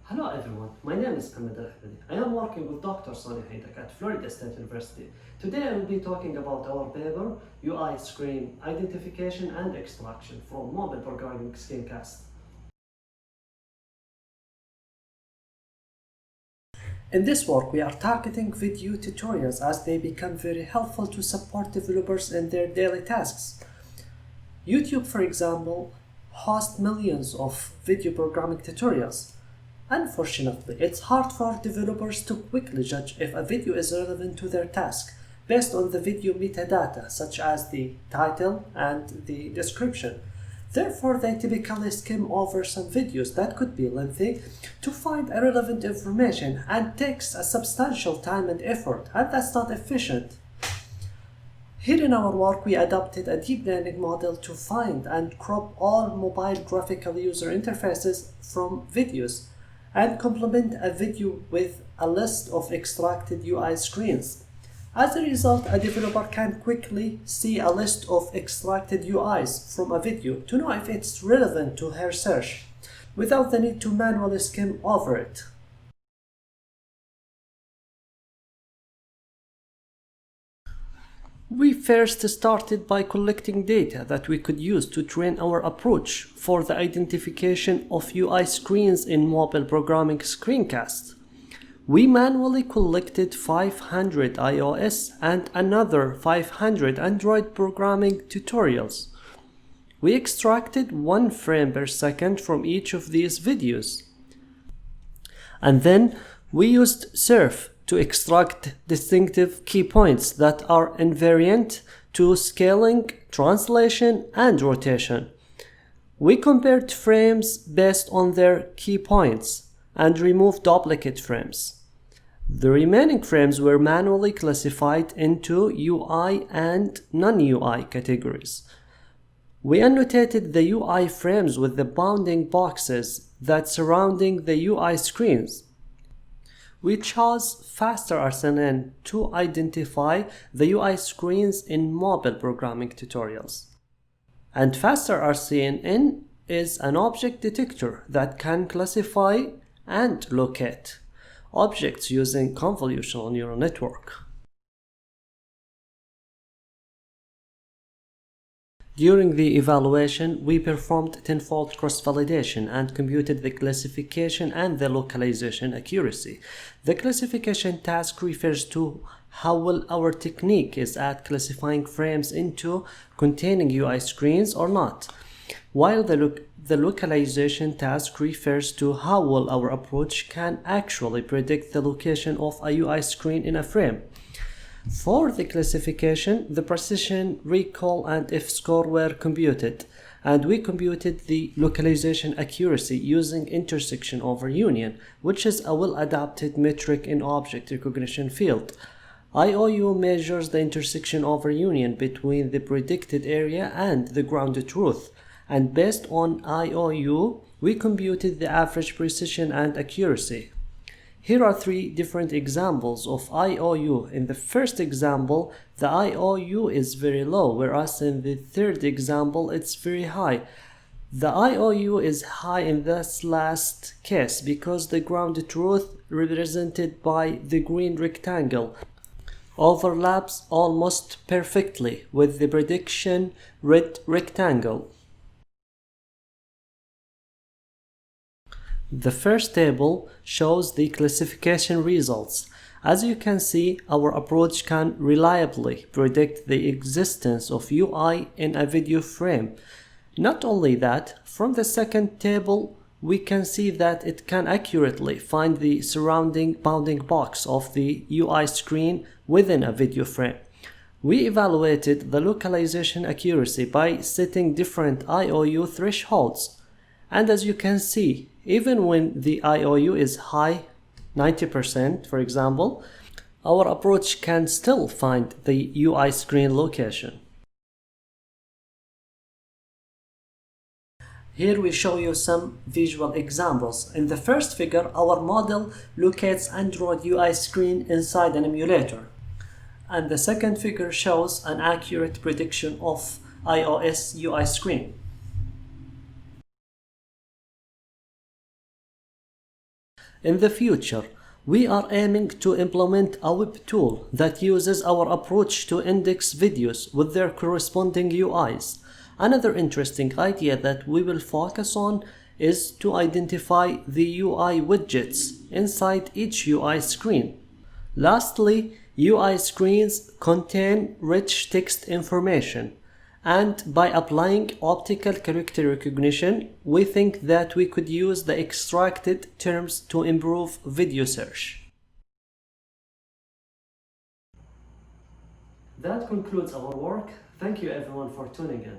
Hello everyone, my name is Ahmed Al-Ahmadi. I am working with Dr. Sani Haidak at Florida State University. Today I will be talking about our paper, UI Screen Identification and Extraction from Mobile Programming Screencasts. In this work, we are targeting video tutorials as they become very helpful to support developers in their daily tasks. YouTube, for example, hosts millions of video programming tutorials. Unfortunately, it's hard for developers to quickly judge if a video is relevant to their task based on the video metadata such as the title and the description. Therefore, they typically skim over some videos that could be lengthy to find irrelevant information and takes a substantial time and effort, and that's not efficient. Here in our work, we adopted a deep learning model to find and crop all mobile graphical user interfaces from videos and complement a video with a list of extracted UI screens. As a result, a developer can quickly see a list of extracted UIs from a video to know if it's relevant to her search, without the need to manually skim over it. We first started by collecting data that we could use to train our approach for the identification of UI screens in mobile programming screencasts. We manually collected 500 iOS and another 500 Android programming tutorials. We extracted 1 frame per second from each of these videos. And then we used surf to extract distinctive key points that are invariant to scaling, translation, and rotation. We compared frames based on their key points and removed duplicate frames. The remaining frames were manually classified into UI and non-UI categories. We annotated the UI frames with the bounding boxes that surrounding the UI screens. We chose FasterRCNN to identify the UI screens in mobile programming tutorials. And FasterRCNN is an object detector that can classify and locate objects using convolutional neural network. During the evaluation, we performed tenfold cross-validation and computed the classification and the localization accuracy. The classification task refers to how well our technique is at classifying frames into containing UI screens or not, while the localization task refers to how well our approach can actually predict the location of a UI screen in a frame. For the classification, the precision, recall, and F-score were computed, and we computed the localization accuracy using intersection over union, which is a well-adapted metric in object recognition field. IOU measures the intersection over union between the predicted area and the grounded truth, and based on IOU, we computed the average precision and accuracy. Here are 3 different examples of IOU. In the first example, the IOU is very low, whereas in the third example, it's very high. The IOU is high in this last case because the grounded truth, represented by the green rectangle, overlaps almost perfectly with the prediction red rectangle. The first table shows the classification results. As you can see, our approach can reliably predict the existence of UI in a video frame. Not only that, from the second table, we can see that it can accurately find the surrounding bounding box of the UI screen within a video frame. We evaluated the localization accuracy by setting different IOU thresholds. And as you can see, even when the IOU is high, 90% for example, our approach can still find the UI screen location. Here we show you some visual examples. In the first figure, our model locates Android UI screen inside an emulator. And the second figure shows an accurate prediction of iOS UI screen. In the future, we are aiming to implement a web tool that uses our approach to index videos with their corresponding UIs. Another interesting idea that we will focus on is to identify the UI widgets inside each UI screen. Lastly, UI screens contain rich text information, and by applying optical character recognition, we think that we could use the extracted terms to improve video search. That concludes our work. Thank you everyone for tuning in.